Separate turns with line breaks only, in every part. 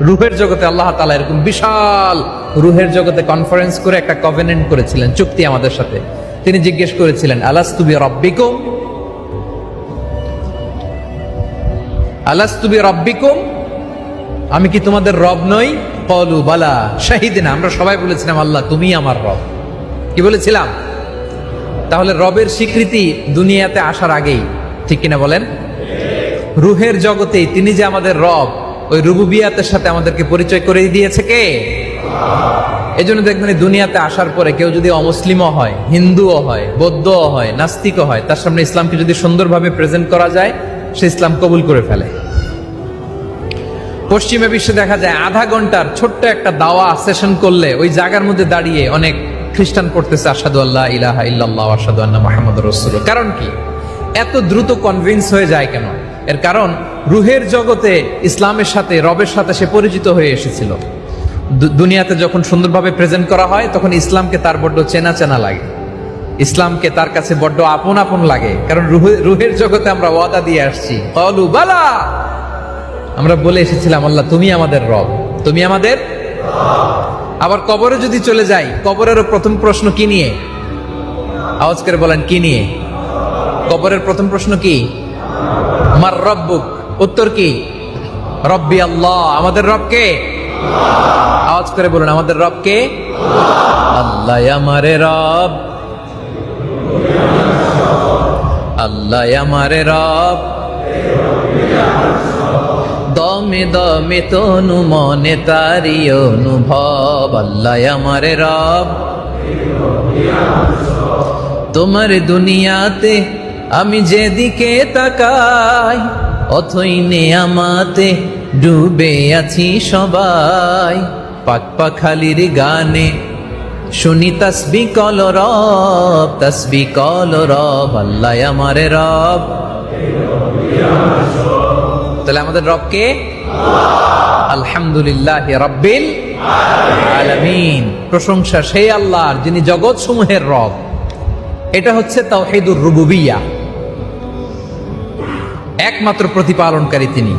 রুহের জগতে আল্লাহ তাআলা এরকম বিশাল রুহের জগতে কনফারেন্স করে একটা কভেনেন্ট করেছিলেন, চুক্তি আমাদের সাথে। তিনি জিজ্ঞেস করেছিলেন, আলাস্তু বিরাব্বিকুম, আলাস্তু বিরাব্বিকুম, আমি কি তোমাদের রব নই? ক্বালু বালা শাহিদিনা, আমরা সবাই বলেছিলাম আল্লাহ তুমি আমার রব। কি বলেছিলাম? তাহলে রবের স্বীকৃতি দুনিয়াতে আসার আগেই, ঠিক কিনা বলেন? রুহের জগতেই তিনি যে আমাদের রব, ওই রুবুবিয়াতের সাথে আমাদেরকে পরিচয় করে দিয়েছে কে? এজন্য দেখবেন দুনিয়াতে আসার পরে কেউ যদি অমুসলিমও হয়, হিন্দুও হয়, বৌদ্ধও হয়, নাস্তিকও হয়, তার সামনে ইসলামকে যদি সুন্দরভাবে প্রেজেন্ট করা যায়, সে ইসলাম কবুল করে ফেলে। পশ্চিমা বিশ্বে দেখা যায় আধা ঘন্টার ছোট্ট একটা দাওয়া সেশন করলে ওই জায়গার মধ্যে দাঁড়িয়ে অনেক খ্রিস্টান পড়তেছে আশহাদু আল্লা ইলাহা ইল্লাল্লাহ ওয়া আশহাদু আন্না মুহাম্মাদুর রাসূলুল্লাহ। কারণ কি? এত দ্রুত কনভিন্স হয়ে যায় কেন? এর কারণ রুহের জগতে ইসলামের সাথে, রবের সাথে সে পরিচিত হয়ে এসেছিল। দুনিয়াতে যখন সুন্দরভাবে প্রেজেন্ট করা হয় তখন ইসলামকে তার বড্ড চেনা চেনা লাগে, ইসলামকে তার কাছে বড্ড আপন আপন লাগে। কারণ রুহের জগতে আমরা ওয়াদা দিয়ে আসছি, ক্বালু বালা, আমরা বলে এসেছিলাম আল্লাহ তুমি আমাদের রব, তুমি আমাদের। আবার কবরে যদি চলে যাই, কবরেরও প্রথম প্রশ্ন কি নিয়ে? আওয়াজ করে বলেন, কি নিয়ে? কবরের প্রথম প্রশ্ন কি? মার রব্বুক, উত্তর কি? রব্বি আল্লাহ, আমাদের রব কে? আওয়াজ করে বলুন, আমাদের রব কে? আল্লাহ আমারে রব, আল্লাহ আমারে রব, দমে দমে তনু মনে তারি অনুভব, আল্লাহ আমারে রব। তোমার দুনিয়াতে আমি যেদিকে তাকাই, অথই নেয়ামাতে ডুবে আছি সবাই। পাক পাখালির গানে শুনি তাসবিহ কল রব, তাসবিহ কল রব, আল্লাহ আমারে রব। তাহলে আমাদের রব কে? আলহামদুলিল্লাহ রাব্বিল আলামিন, প্রশংসা সেই আল্লাহর যিনি জগৎ সমূহের রব। এটা হচ্ছে তাওহীদুর রুবুবিয়্যাহ, একমাত্র প্রতিপালনকারী তিনি,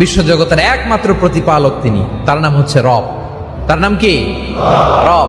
বিশ্বজগতের একমাত্র প্রতিপালক তিনি। তার নাম হচ্ছে রব। তার নাম কি? রব।